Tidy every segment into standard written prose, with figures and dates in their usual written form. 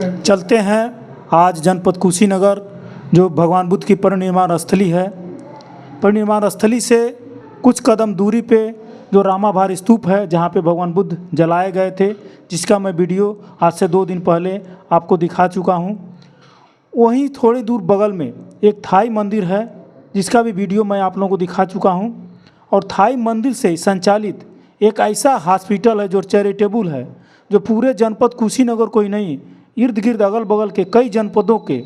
चलते हैं आज जनपद कुशीनगर, जो भगवान बुद्ध की परिनिर्वाण स्थली है। परिनिर्वाण स्थली से कुछ कदम दूरी पे जो रामाभार स्तूप है, जहाँ पे भगवान बुद्ध जलाए गए थे, जिसका मैं वीडियो आज से 2 दिन पहले आपको दिखा चुका हूँ। वहीं थोड़ी दूर बगल में एक थाई मंदिर है, जिसका भी वीडियो मैं आप लोगों को दिखा चुका हूँ। और थाई मंदिर से संचालित एक ऐसा हॉस्पिटल है जो चैरिटेबल है, जो पूरे जनपद कुशीनगर को ही नहीं, इर्द गिर्द अगल बगल के कई जनपदों के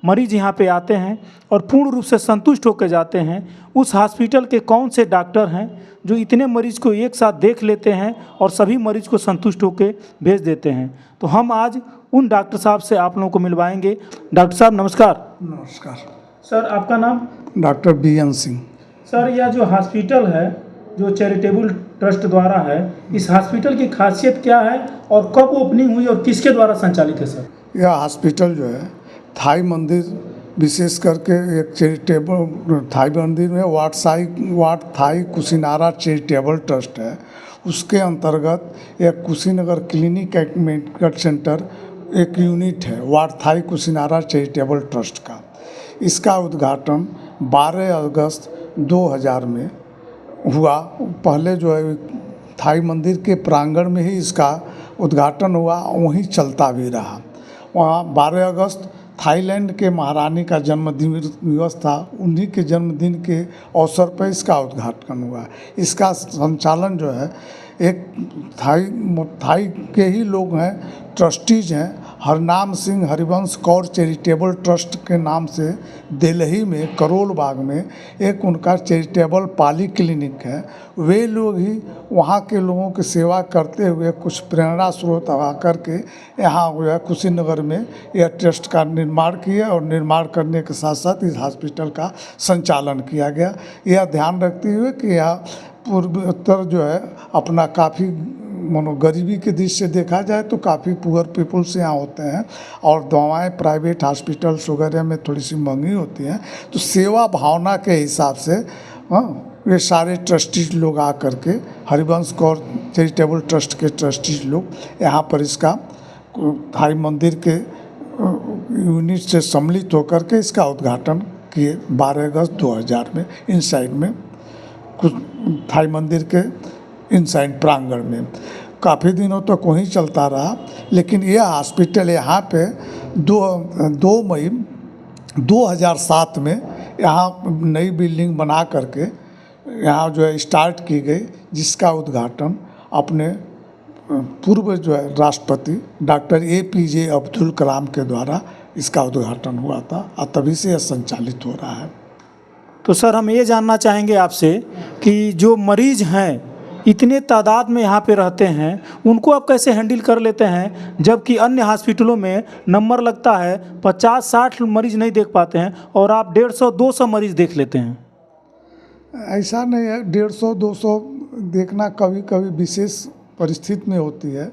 मरीज यहाँ पे आते हैं और पूर्ण रूप से संतुष्ट होकर जाते हैं। उस हॉस्पिटल के कौन से डॉक्टर हैं जो इतने मरीज को एक साथ देख लेते हैं और सभी मरीज को संतुष्ट होकर भेज देते हैं? तो हम आज उन डॉक्टर साहब से आप लोगों को मिलवाएंगे। डॉक्टर साहब नमस्कार। नमस्कार सर, आपका नाम? Doctor BN Singh. सर, यह जो हॉस्पिटल है जो चैरिटेबल ट्रस्ट द्वारा है, इस हॉस्पिटल की खासियत क्या है और कब ओपनिंग हुई और किसके द्वारा संचालित है? सर, यह हॉस्पिटल जो है थाई मंदिर, विशेष करके एक चैरिटेबल थाई मंदिर में वाट थाई कुशीनारा चैरिटेबल ट्रस्ट है, उसके अंतर्गत एक Kushinagar clinic and medical centre एक यूनिट है वाट थाई कुशीनारा चैरिटेबल ट्रस्ट का। इसका उद्घाटन 12 अगस्त 2000 में हुआ। पहले जो है थाई मंदिर के प्रांगण में ही इसका उद्घाटन हुआ, वहीं चलता भी रहा। वहाँ 12 अगस्त थाईलैंड के महारानी का जन्मदिन दिवस था, उन्हीं के जन्मदिन के अवसर पर इसका उद्घाटन हुआ। इसका संचालन जो है एक थाई के ही लोग हैं, ट्रस्टीज हैं, हरनाम सिंह हरिवंश कौर चैरिटेबल ट्रस्ट के नाम से दिल्ली में करोल बाग में एक उनका चैरिटेबल पाली क्लिनिक है। वे लोग ही वहाँ के लोगों की सेवा करते हुए कुछ प्रेरणा स्रोत आ करके यहाँ जो है कुशीनगर में यह ट्रस्ट का निर्माण किया और निर्माण करने के साथ साथ इस हॉस्पिटल का संचालन किया गया। यह ध्यान रखते हुए कि यह पूर्वोत्तर जो है अपना काफ़ी गरीबी के दृष्टि से देखा जाए तो काफ़ी पुअर पीपल्स यहाँ होते हैं और दवाएं प्राइवेट हॉस्पिटल्स वगैरह में थोड़ी सी महंगी होती हैं। तो सेवा भावना के हिसाब से वे सारे ट्रस्टीज लोग आ करके हरिवंश कौर चैरिटेबल ट्रस्ट के ट्रस्टीज लोग यहाँ पर इसका थाई मंदिर के यूनिट से सम्मिलित होकर के इसका उद्घाटन किए 12 अगस्त 2000 में इनसाइड में कुछ थाई मंदिर के इनसाइड प्रांगण में। काफ़ी दिनों तक तो वहीं चलता रहा, लेकिन यह हॉस्पिटल यहाँ पे 2 मई 2007 में यहाँ नई बिल्डिंग बना करके यहाँ जो है स्टार्ट की गई, जिसका उद्घाटन अपने पूर्व जो है राष्ट्रपति डॉक्टर APJ अब्दुल कलाम के द्वारा इसका उद्घाटन हुआ था और तभी से यह संचालित हो रहा है। तो सर, हम ये जानना चाहेंगे आपसे कि जो मरीज हैं इतने तादाद में यहाँ पे रहते हैं, उनको आप कैसे हैंडल कर लेते हैं, जबकि अन्य हॉस्पिटलों में नंबर लगता है 50-60 मरीज नहीं देख पाते हैं और आप 150-200 मरीज देख लेते हैं? ऐसा नहीं है, 150-200 देखना कभी कभी विशेष परिस्थिति में होती है।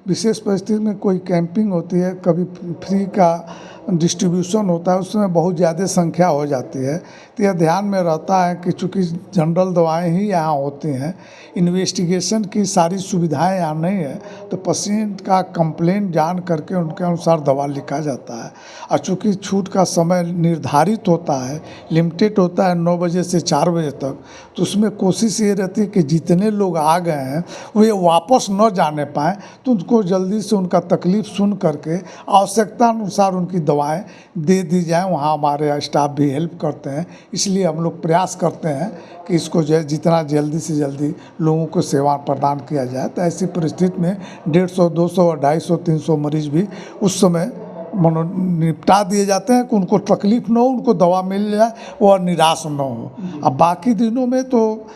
विशेष परिस्थिति में कोई कैंपिंग होती है, कभी फ्री का डिस्ट्रीब्यूशन होता है, उसमें बहुत ज़्यादा संख्या हो जाती है। तो यह ध्यान में रहता है कि चूँकि जनरल दवाएं ही यहाँ होती हैं, इन्वेस्टिगेशन की सारी सुविधाएं यहाँ नहीं है, तो पेशेंट का कंप्लेंट जान करके उनके अनुसार दवा लिखा जाता है। और चूँकि छूट का समय निर्धारित होता है, लिमिटेड होता है 9 बजे से 4 बजे तक, तो उसमें कोशिश ये रहती है कि जितने लोग आ गए हैं वे वापस न जाने पाएँ, तो उनको जल्दी से उनका तकलीफ़ सुन करके आवश्यकता अनुसार उनकी दवाएं दे दी जाए। वहाँ हमारे स्टाफ भी हेल्प करते हैं, इसलिए हम लोग प्रयास करते हैं कि इसको जो है जितना जल्दी से जल्दी लोगों को सेवा प्रदान किया जाए। तो ऐसी परिस्थिति में 150, 200, 250, 300 मरीज भी उस समय निपटा दिए जाते हैं कि उनको तकलीफ न हो, उनको दवा मिल जाए और निराश न हो। अब बाकी दिनों में तो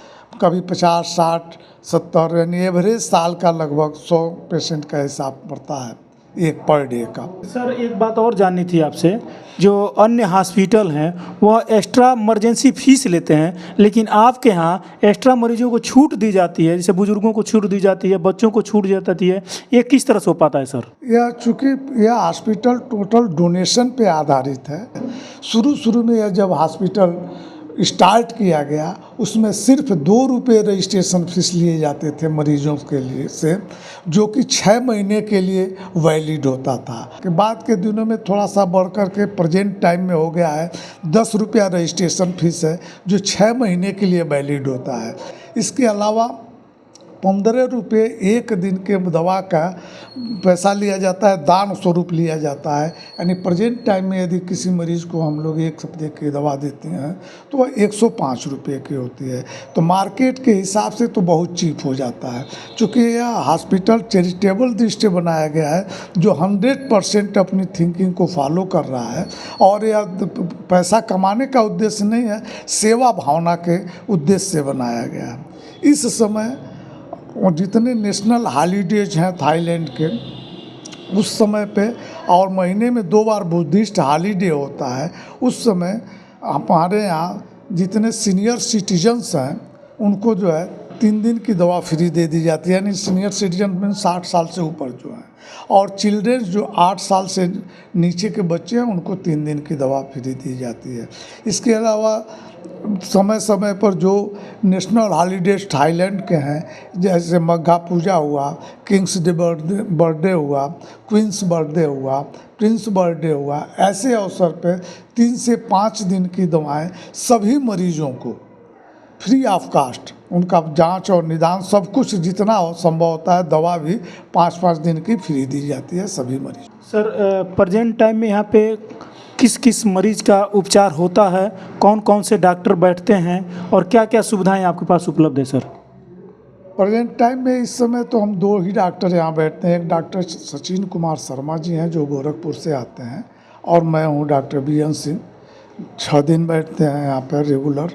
कभी 50, 60, 70 यानी एवरेज साल का लगभग 100 पेशेंट का हिसाब पड़ता है एक पर डे का। सर, एक बात और जाननी थी आपसे, जो अन्य हॉस्पिटल हैं वह एक्स्ट्रा इमरजेंसी फीस लेते हैं, लेकिन आपके यहाँ एक्स्ट्रा मरीजों को छूट दी जाती है, जैसे बुजुर्गों को छूट दी जाती है, बच्चों को छूट दी जाती है। ये किस तरह से हो पाता है सर? यह चूँकि यह हॉस्पिटल टोटल डोनेशन पे आधारित है। शुरू में यह जब हॉस्पिटल स्टार्ट किया गया उसमें सिर्फ 2 रुपये रजिस्ट्रेशन फीस लिए जाते थे मरीजों के लिए से, जो कि 6 महीने के लिए वैलिड होता था। कि बाद के दिनों में थोड़ा सा बढ़ कर के प्रेजेंट टाइम में हो गया है 10 रुपया रजिस्ट्रेशन फीस है, जो 6 महीने के लिए वैलिड होता है। इसके अलावा 15 रुपये एक दिन के दवा का पैसा लिया जाता है, दान स्वरूप लिया जाता है। यानी प्रेजेंट टाइम में यदि किसी मरीज़ को हम लोग 1 हफ्ते की दवा देते हैं तो वह 105 रुपये की होती है। तो मार्केट के हिसाब से तो बहुत चीप हो जाता है। चूँकि यह हॉस्पिटल चैरिटेबल दृष्टि बनाया गया है, जो 100% अपनी थिंकिंग को फॉलो कर रहा है, और यह पैसा कमाने का उद्देश्य नहीं है, सेवा भावना के उद्देश्य से बनाया गया है। इस समय और जितने नेशनल हॉलीडेज हैं थाईलैंड के, उस समय पे और महीने में 2 बार बुद्धिस्ट हॉलीडे होता है, उस समय हमारे यहाँ जितने सीनियर सिटीजन्स हैं उनको जो है 3 दिन की दवा फ्री दे दी जाती है। यानी सीनियर सिटीजन में 60 साल से ऊपर जो है, और चिल्ड्रेन जो 8 साल से नीचे के बच्चे हैं उनको 3 दिन की दवा फ्री दी जाती है। इसके अलावा समय समय पर जो नेशनल हॉलीडेज थाईलैंड के हैं, जैसे मग्गा पूजा हुआ, किंग्स डे बर्थडे हुआ, क्वींस बर्थडे हुआ, प्रिंस बर्थडे हुआ, ऐसे अवसर पर 3 से 5 दिन की दवाएं सभी मरीजों को फ्री ऑफ कास्ट, उनका जांच और निदान सब कुछ जितना संभव होता है, दवा भी 5-5 दिन की फ्री दी जाती है सभी मरीज। सर प्रेजेंट टाइम में यहाँ पे किस किस मरीज का उपचार होता है, कौन कौन से डॉक्टर बैठते हैं और क्या क्या सुविधाएं आपके पास उपलब्ध है सर? प्रेजेंट टाइम में इस समय तो हम 2 ही डॉक्टर यहाँ बैठते हैं। एक डॉक्टर सचिन कुमार शर्मा जी हैं जो गोरखपुर से आते हैं, और मैं हूँ डॉक्टर बीएन सिंह। 6 दिन बैठते हैं यहाँ पर रेगुलर,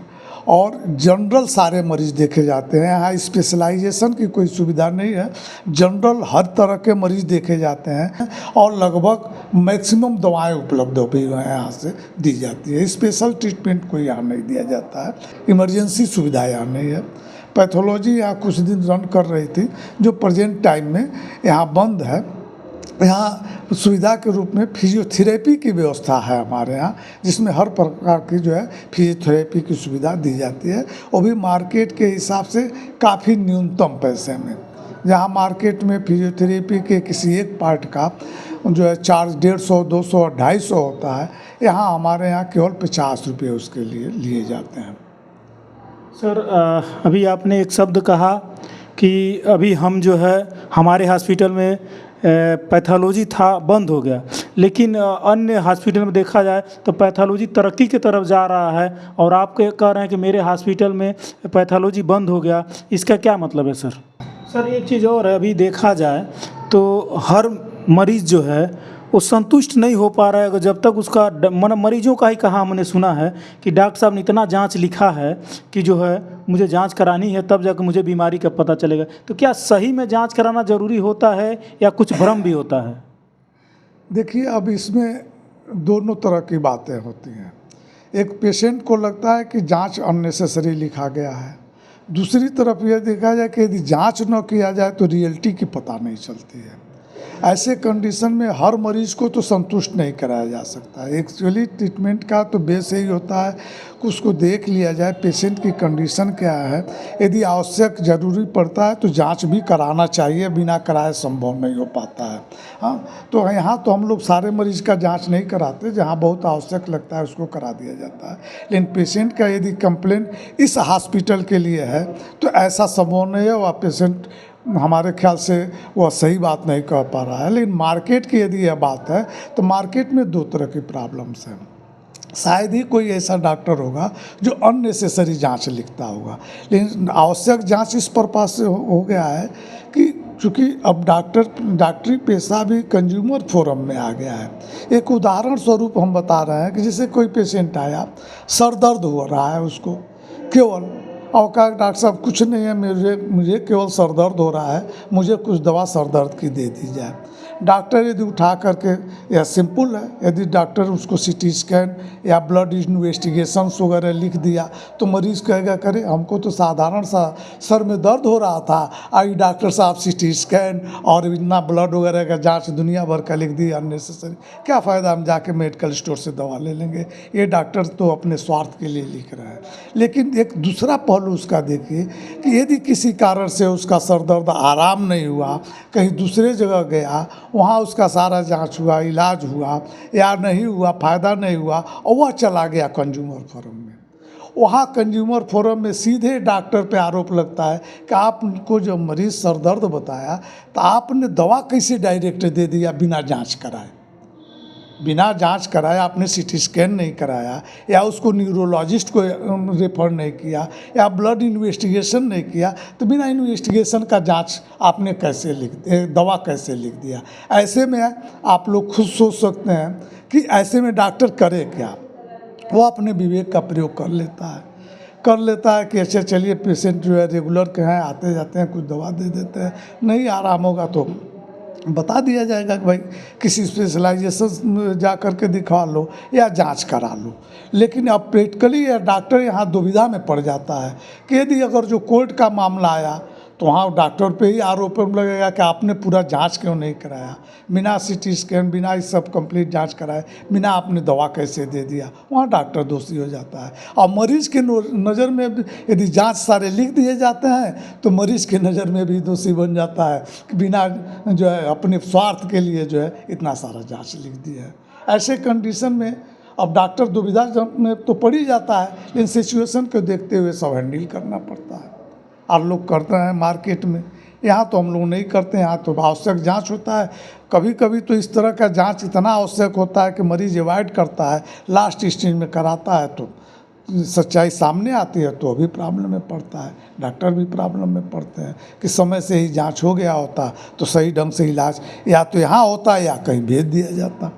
और जनरल सारे मरीज देखे जाते हैं। यहाँ स्पेशलाइजेशन की कोई सुविधा नहीं है, जनरल हर तरह के मरीज देखे जाते हैं, और लगभग मैक्सिमम दवाएं उपलब्ध भी यहाँ से दी जाती है। स्पेशल ट्रीटमेंट कोई यहाँ नहीं दिया जाता है, इमरजेंसी सुविधा यहाँ नहीं है। पैथोलॉजी यहाँ कुछ दिन रन कर रही थी, जो प्रेजेंट टाइम में यहाँ बंद है। यहाँ सुविधा के रूप में फिजियोथेरेपी की व्यवस्था है हमारे यहाँ, जिसमें हर प्रकार की जो है फिजियोथेरेपी की सुविधा दी जाती है, वो भी मार्केट के हिसाब से काफ़ी न्यूनतम पैसे में। जहाँ मार्केट में फिजियोथेरेपी के किसी एक पार्ट का जो है चार्ज 150, 200 और 250 होता है, यहाँ हमारे यहाँ केवल 50 रुपये उसके लिए लिए जाते हैं। सर अभी आपने एक शब्द कहा कि अभी हम जो है हमारे हॉस्पिटल में पैथोलॉजी था बंद हो गया, लेकिन अन्य हॉस्पिटल में देखा जाए तो पैथोलॉजी तरक्की की तरफ जा रहा है, और आप कह रहे हैं कि मेरे हॉस्पिटल में पैथोलॉजी बंद हो गया, इसका क्या मतलब है सर? सर एक चीज़ और है, अभी देखा जाए तो हर मरीज़ जो है वो संतुष्ट नहीं हो पा रहा है। अगर जब तक उसका मरीजों का ही कहा हमने सुना है कि डॉक्टर साहब ने इतना जांच लिखा है कि जो है मुझे जांच करानी है तब जाकर मुझे बीमारी का पता चलेगा। तो क्या सही में जांच कराना ज़रूरी होता है या कुछ भ्रम भी होता है? देखिए, अब इसमें दोनों तरह की बातें होती हैं। एक पेशेंट को लगता है कि जांच अननेसेसरी लिखा गया है, दूसरी तरफ यह देखा जाए कि यदि जांच न किया जाए तो रियलिटी की पता नहीं चलती है। ऐसे कंडीशन में हर मरीज़ को तो संतुष्ट नहीं कराया जा सकता है। एक्चुअली ट्रीटमेंट का तो बेस यही होता है कि उसको देख लिया जाए पेशेंट की कंडीशन क्या है। यदि आवश्यक ज़रूरी पड़ता है तो जांच भी कराना चाहिए, बिना कराए संभव नहीं हो पाता है। हाँ, तो यहाँ तो हम लोग सारे मरीज़ का जांच नहीं कराते, जहाँ बहुत आवश्यक लगता है उसको करा दिया जाता है। लेकिन पेशेंट का यदि कंप्लेन इस हॉस्पिटल के लिए है तो ऐसा संभव नहीं है। वह पेशेंट हमारे ख्याल से वह सही बात नहीं कह पा रहा है। लेकिन मार्केट की यदि यह बात है तो मार्केट में 2 तरह की प्रॉब्लम्स हैं। शायद ही कोई ऐसा डॉक्टर होगा जो अननेसेसरी जांच लिखता होगा, लेकिन आवश्यक जांच इस पर्पज से हो गया है कि चूँकि अब डॉक्टरी पेशा भी कंज्यूमर फोरम में आ गया है। एक उदाहरण स्वरूप हम बता रहे हैं कि जैसे कोई पेशेंट आया, सर दर्द हो रहा है उसको केवल, और कहा डॉक्टर साहब कुछ नहीं है, मुझे केवल सर दर्द हो रहा है, मुझे कुछ दवा सर दर्द की दे दी जाए। डॉक्टर यदि उठा करके, यह सिंपल है, यदि डॉक्टर उसको सीटी स्कैन या ब्लड इन्वेस्टिगेशंस वगैरह लिख दिया तो मरीज़ कहेगा करे हमको तो साधारण सा सर में दर्द हो रहा था, आई डॉक्टर साहब सीटी स्कैन और इतना ब्लड वगैरह का जांच दुनिया भर का लिख दिया अननेसेसरी, क्या फ़ायदा, हम जाके मेडिकल स्टोर से दवा ले लेंगे। ये डॉक्टर तो अपने स्वार्थ के लिए लिख रहा है। लेकिन एक दूसरा पहलू उसका देखिए कि यदि किसी कारण से उसका सर दर्द आराम नहीं हुआ, कहीं दूसरे जगह गया, वहाँ उसका सारा जांच हुआ, इलाज हुआ या नहीं हुआ, फ़ायदा नहीं हुआ और वह चला गया कंज्यूमर फोरम में, वहाँ कंज्यूमर फोरम में सीधे डॉक्टर पे आरोप लगता है कि आपको जो मरीज़ सर दर्द बताया तो आपने दवा कैसे डायरेक्ट दे दिया बिना जांच कराए, बिना जांच कराए आपने सीटी स्कैन नहीं कराया या उसको न्यूरोलॉजिस्ट को रेफर नहीं किया या ब्लड इन्वेस्टिगेशन नहीं किया, तो बिना इन्वेस्टिगेशन का जांच आपने कैसे दवा कैसे लिख दिया। ऐसे में आप लोग खुद सोच सकते हैं कि ऐसे में डॉक्टर करे क्या। वो अपने विवेक का प्रयोग कर लेता है कि अच्छा चलिए पेशेंट जो है रेगुलर के हैं, आते जाते हैं, कुछ दवा दे देते हैं, नहीं आराम होगा तो बता दिया जाएगा कि भाई किसी स्पेशलाइजेशन में जा कर के दिखा लो या जांच करा लो। लेकिन अब प्रैक्टिकली डॉक्टर यहाँ दुविधा में पड़ जाता है कि यदि अगर जो कोर्ट का मामला आया तो वहाँ डॉक्टर पे ही आरोप लगेगा कि आपने पूरा जांच क्यों नहीं कराया, बिना सीटी स्कैन, बिना इस सब कंप्लीट जांच कराए, बिना आपने दवा कैसे दे दिया, वहाँ डॉक्टर दोषी हो जाता है। और मरीज़ के नज़र में भी यदि जांच सारे लिख दिए जाते हैं तो मरीज़ के नज़र में भी दोषी बन जाता है कि बिना जो है अपने स्वार्थ के लिए जो है इतना सारा जाँच लिख दिया है। ऐसे कंडीशन में अब डॉक्टर दुविधा में तो पड़ ही जाता है, लेकिन सिचुएशन को देखते हुए सब हैंडल करना पड़ता है। और लोग करते हैं मार्केट में, यहाँ तो हम लोग नहीं करते हैं। यहाँ तो आवश्यक जांच होता है, कभी कभी तो इस तरह का जांच इतना आवश्यक होता है कि मरीज़ अवॉइड करता है, लास्ट स्टेज में कराता है तो सच्चाई सामने आती है तो अभी प्रॉब्लम में पड़ता है, डॉक्टर भी प्रॉब्लम में पड़ते हैं कि समय से ही जांच हो गया होता तो सही ढंग से इलाज या तो यहाँ होता या कहीं भेज दिया जाता।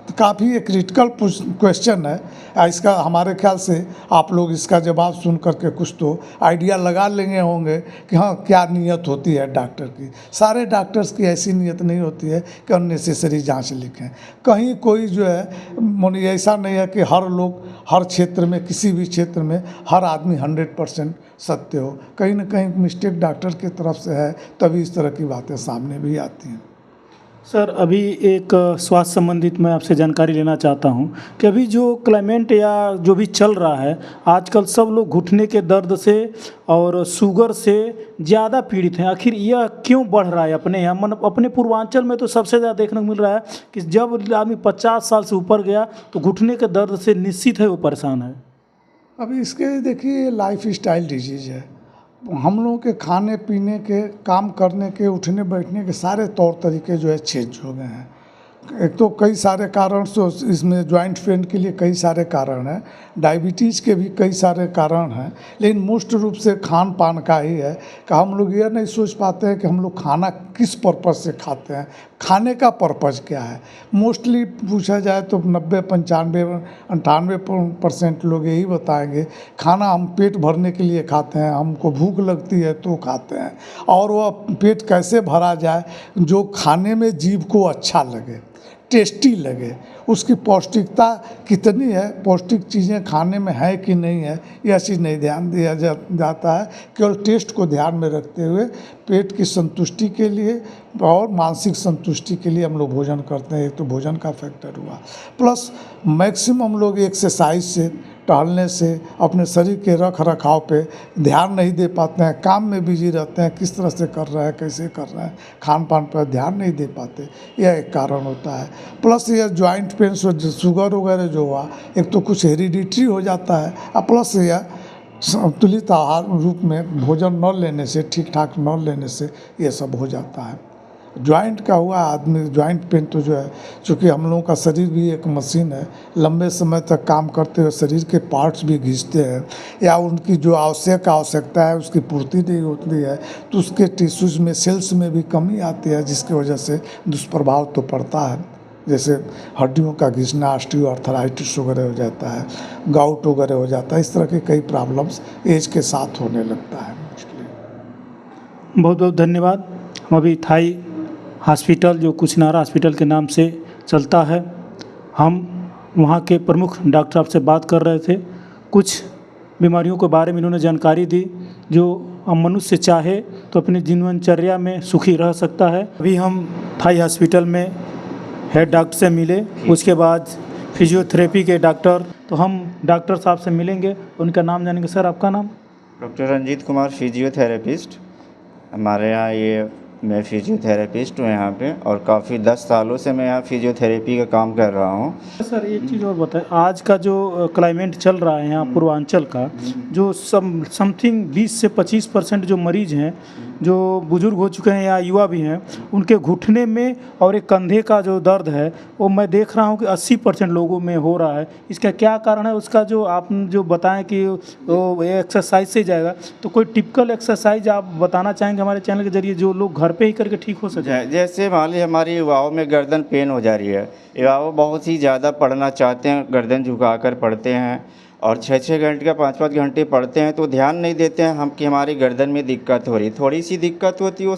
तो काफ़ी ये क्रिटिकल क्वेश्चन है। इसका हमारे ख्याल से आप लोग इसका जवाब सुन करके कुछ तो आइडिया लगा लेंगे होंगे कि हाँ क्या नीयत होती है डॉक्टर की। सारे डॉक्टर्स की ऐसी नीयत नहीं होती है कि अननेसेसरी जांच लिखें। कहीं कोई जो है ऐसा नहीं है कि हर लोग हर क्षेत्र में, किसी भी क्षेत्र में हर आदमी 100% सत्य हो, कहीं ना कहीं मिस्टेक डॉक्टर की तरफ से है, तभी इस तरह की बातें सामने भी आती हैं। सर अभी एक स्वास्थ्य संबंधित मैं आपसे जानकारी लेना चाहता हूं कि अभी जो क्लाइमेट या जो भी चल रहा है, आजकल सब लोग घुटने के दर्द से और शुगर से ज़्यादा पीड़ित हैं। आखिर यह क्यों बढ़ रहा है अपने यहाँ? मतलब अपने पूर्वांचल में तो सबसे ज़्यादा देखने को मिल रहा है कि जब आदमी 50 साल से ऊपर गया तो घुटने के दर्द से निश्चित है वो परेशान है। अभी इसके देखिए लाइफ स्टाइल डिजीज़ है। हम लोगों के खाने पीने के, काम करने के, उठने बैठने के सारे तौर तरीके जो है चेंज हो गए हैं। एक तो कई सारे कारण से इसमें जॉइंट पेन के लिए कई सारे कारण हैं, डायबिटीज़ के भी कई सारे कारण हैं, लेकिन मुख्य रूप से खान पान का ही है कि हम लोग ये नहीं सोच पाते हैं कि हम लोग खाना किस पर्पज़ से खाते हैं, खाने का पर्पज़ क्या है। मोस्टली पूछा जाए तो 90, 95, 98% लोग यही बताएंगे खाना हम पेट भरने के लिए खाते हैं, हमको भूख लगती है तो खाते हैं, और वह पेट कैसे भरा जाए जो खाने में जीभ को अच्छा लगे, टेस्टी लगे, उसकी पौष्टिकता कितनी है, पौष्टिक चीज़ें खाने में है कि नहीं है, यह चीज़ नहीं ध्यान दिया जाता है। केवल टेस्ट को ध्यान में रखते हुए पेट की संतुष्टि के लिए और मानसिक संतुष्टि के लिए हम लोग भोजन करते हैं। एक तो भोजन का फैक्टर हुआ, प्लस मैक्सिमम लोग एक्सरसाइज से, टहलने से अपने शरीर के रख रखाव पे ध्यान नहीं दे पाते हैं, काम में बिजी रहते हैं, किस तरह से कर रहा है, कैसे कर रहा है, खान पान पर ध्यान नहीं दे पाते, यह एक कारण होता है। प्लस यह जॉइंट पेन, शुगर वगैरह जो हुआ, एक तो कुछ हेरिडिटरी हो जाता है, और प्लस यह संतुलित आहार रूप में भोजन न लेने से, ठीक ठाक न लेने से ये सब हो जाता है। जॉइंट का हुआ आदमी, जॉइंट पेन तो जो है, चूँकि हम लोगों का शरीर भी एक मशीन है, लंबे समय तक काम करते हुए शरीर के पार्ट्स भी घिसते हैं या उनकी जो आवश्यकता है उसकी पूर्ति नहीं होती है, तो उसके टिश्यूज़ में, सेल्स में भी कमी आती है, जिसकी वजह से दुष्प्रभाव तो पड़ता है। जैसे हड्डियों का घिसना, ऑस्टियोआर्थराइटिस वगैरह हो जाता है, गाउट वगैरह हो जाता है, इस तरह के कई प्रॉब्लम्स एज के साथ होने लगता है मोस्टली। बहुत बहुत धन्यवाद। हम अभी थाई हॉस्पिटल जो कुशीनारा हॉस्पिटल के नाम से चलता है। हम वहाँ के प्रमुख डॉक्टर साहब से बात कर रहे थे। कुछ बीमारियों के बारे में इन्होंने जानकारी दी जो मनुष्य चाहे तो अपनी जीवनचर्या में सुखी रह सकता है। अभी हम थाई हॉस्पिटल में हेड डॉक्टर से मिले, उसके बाद फिजियोथेरेपी के डॉक्टर, तो हम डॉक्टर साहब से मिलेंगे, उनका नाम जानेंगे। सर, आपका नाम? Doctor Ranjit Kumar, physiotherapist. हमारे यहाँ ये मैं फिजियोथेरेपिस्ट हूँ यहाँ पे, और काफ़ी 10 सालों से मैं यहाँ फिजियोथेरेपी का काम कर रहा हूँ। सर, एक चीज़ और बताएं, आज का जो क्लाइमेट चल रहा है यहाँ पूर्वांचल का, जो समथिंग 20 से 25% जो मरीज हैं, जो बुजुर्ग हो चुके हैं या युवा भी हैं, उनके घुटने में और एक कंधे का जो दर्द है वो मैं देख रहा हूँ कि 80% लोगों में हो रहा है। इसका क्या कारण है? उसका जो आप जो बताएं कि वो एक्सरसाइज से जाएगा, तो कोई टिपिकल एक्सरसाइज आप बताना चाहेंगे हमारे चैनल के जरिए जो लोग घर पे ही करके ठीक हो सके? जैसे मान लीजिए हमारी युवाओं में गर्दन पेन हो जा रही है, युवाओं बहुत ही ज़्यादा पढ़ना चाहते हैं, गर्दन झुकाकर पढ़ते हैं और 6-6 घंटे का 5-5 घंटे पढ़ते हैं, तो ध्यान नहीं देते हैं हम कि हमारी गर्दन में दिक्कत हो रही, थोड़ी सी दिक्कत होती है वो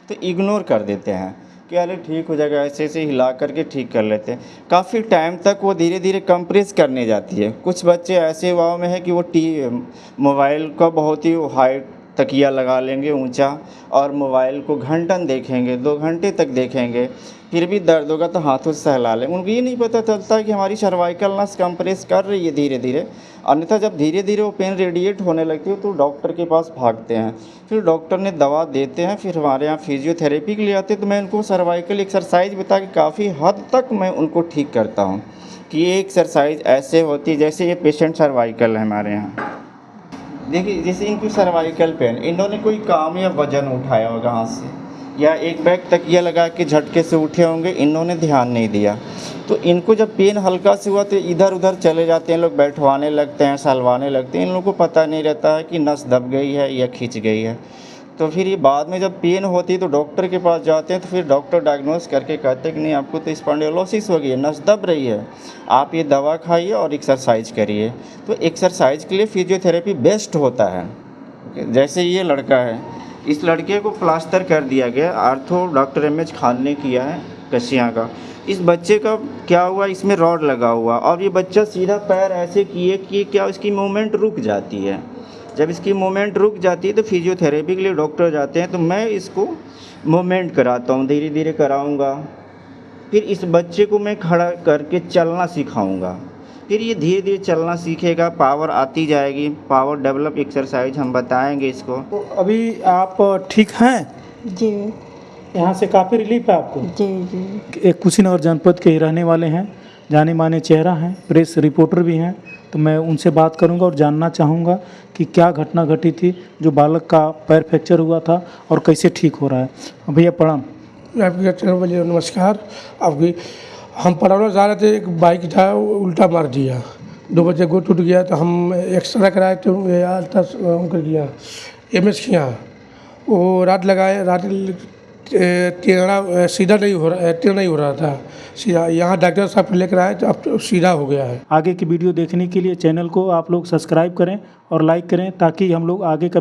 तो इग्नोर कर देते हैं कि अरे ठीक हो जाएगा, ऐसे ऐसे हिला करके ठीक कर लेते हैं। काफ़ी टाइम तक वो धीरे धीरे कंप्रेस करने जाती है। कुछ बच्चे ऐसे युवाओं में है कि वो मोबाइल का बहुत ही हाई तकिया लगा लेंगे ऊंचा, और मोबाइल को घंटन देखेंगे, 2 घंटे तक देखेंगे, फिर भी दर्द होगा तो हाथों से सहला लें। उनको ये नहीं पता चलता कि हमारी सर्वाइकल नस कंप्रेस कर रही है धीरे धीरे। अन्यथा जब धीरे धीरे वो पेन रेडिएट होने लगती है तो डॉक्टर के पास भागते हैं, फिर डॉक्टर ने दवा देते हैं, फिर हमारे यहाँ फिजियोथेरेपी के लिए आते हैं। तो मैं उनको सर्वाइकल एक्सरसाइज बता के काफ़ी हद तक मैं उनको ठीक करता हूँ कि ये एक्सरसाइज ऐसे होती है। जैसे ये पेशेंट सर्वाइकल है हमारे यहाँ, देखिए जैसे इनकी सर्वाइकल पेन, इन्होंने कोई काम या वजन उठाया होगा हाथ से, या एक बैग तकिया लगा के झटके से उठे होंगे, इन्होंने ध्यान नहीं दिया, तो इनको जब पेन हल्का से हुआ तो इधर उधर चले जाते हैं लोग, बैठवाने लगते हैं, सहलवाने लगते हैं। इन लोगों को पता नहीं रहता है कि नस दब गई है या खिंच गई है। तो फिर ये बाद में जब पेन होती है तो डॉक्टर के पास जाते हैं, तो फिर डॉक्टर डायग्नोस करके कहते हैं कि नहीं आपको तो स्पॉन्डिलोसिस हो गई है, नस दब रही है, आप ये दवा खाइए और एक्सरसाइज करिए। तो एक्सरसाइज के लिए फिजियोथेरेपी बेस्ट होता है। जैसे ये लड़का है, इस लड़के को प्लास्टर कर दिया गया, आर्थो डॉक्टर एम.एच. खान ने किया है कसिया का। इस बच्चे का क्या हुआ, इसमें रॉड लगा हुआ, और ये बच्चा सीधा पैर ऐसे किए कि क्या इसकी मूवमेंट रुक जाती है। जब इसकी मूवमेंट रुक जाती है तो फिजियोथेरेपी के लिए डॉक्टर जाते हैं, तो मैं इसको मूवमेंट कराता हूँ, धीरे धीरे कराऊँगा। फिर इस बच्चे को मैं खड़ा करके चलना सिखाऊँगा, फिर ये धीरे धीरे चलना सीखेगा, पावर आती जाएगी, पावर डेवलप एक्सरसाइज हम बताएंगे इसको। तो अभी आप ठीक हैं? जी यहाँ से काफ़ी रिलीफ है आपको? जी जी। एक कुशीनगर जनपद के ही रहने वाले हैं, जाने माने चेहरा हैं, प्रेस रिपोर्टर भी हैं, तो मैं उनसे बात करूंगा और जानना चाहूँगा कि क्या घटना घटी थी जो बालक का पैर फ्रैक्चर हुआ था और कैसे ठीक हो रहा है। भैया प्रणाम। आपके चैनल पर नमस्कार। आपकी हम पड़ौना जा रहे थे, एक बाइक था वो उल्टा मार दिया, 2 बच्चे को टूट गया, तो हम एक्सरे कराए तो कर गया एमएच किया, वो रात लगाए, रात टेढ़ा सीधा नहीं हो रहा था, सीधा यहाँ डॉक्टर साहब लेकर आए तो अब तो सीधा हो गया है। आगे की वीडियो देखने के लिए चैनल को आप लोग सब्सक्राइब करें और लाइक करें ताकि हम लोग आगे का